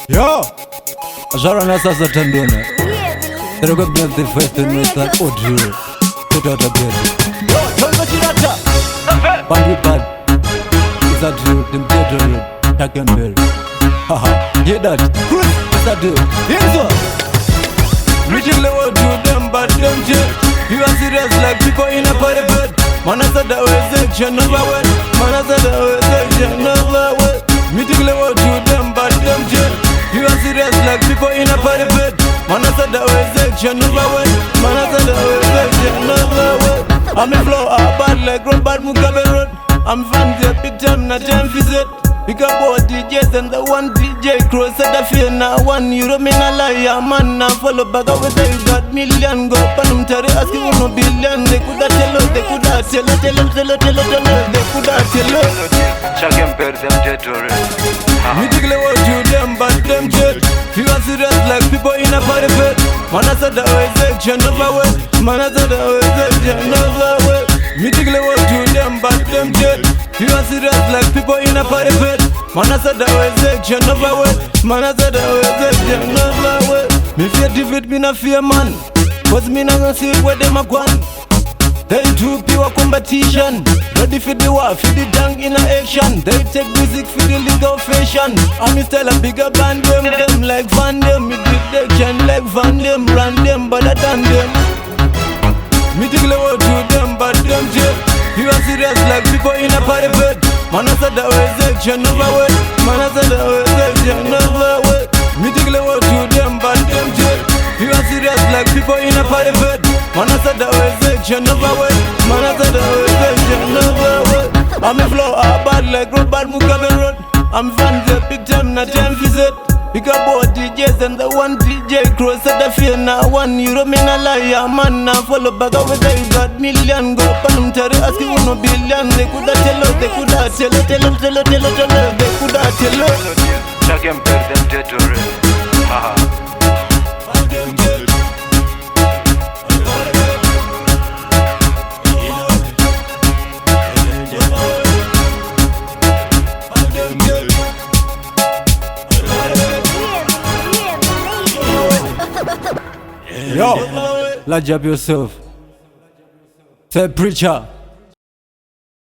Yo, Jarana sasa tandona. They're going to the first and with that audio. Put out a bed. Yo, Tonga Chirata. Bandy bad. Is that you? Them dead Tack and bell. Haha, hear that? Is that you? Here's what? Reaching level to them, but them jet. You are serious like people in a party bed. Man, I said that was section number one. Man, I said that was section number one. Meeting level to them, but them jet. You are serious like people in a party bed. Man, I said that was section number one. Man, I said that was section number one. I'm in flow, bad like Robert Mugabe Road. I'm fans here, big time, not time visit. Big up all DJs and the one DJ Cross said I feel now €1 mean a liar man. Now follow back up with they got million. Go up and tell asking no billion. They could have tell us, they could have tell us, they could have tell us. Chuck and bear them jet already. Me tickle what you them, but them jet. You are serious like people in a party bed. Man, I said that was section over way. Man, I said that was section over way. Me tickle what you them, but them jet. You are serious like people in a party bed. Man, I said that was section over way. Man, I said that was section over way. Me fear defeat, me not fear man. Cause me not gonna see where them a gone. They do pure competition. Ready for the war, for the dang in action. They take music for the legal fashion. I'm still a bigger band them like Van them. Me detection like Van them, random better than them. Me think level to them, but them jet. You are serious like people in a party bed. Man, I said that was section over way. Man, I said that was section over way. Me think level to them, but them jet. You are serious like people in a party bed. Man, I said that was section over way. Man, I said that was section over way. I'm in flow, bad like Robert Mugabe Road. I'm fans here, big time, not time visit. Big up all DJs and the one DJ Cross said I feel now €1 mean a liar man. Now follow back up with they got million. Go up and tell asking no billion. They could have tell us, they could have tell us, they could have tell us. Chuck and bear them jet already. Haha. Yo, large up yourself. Say preacher.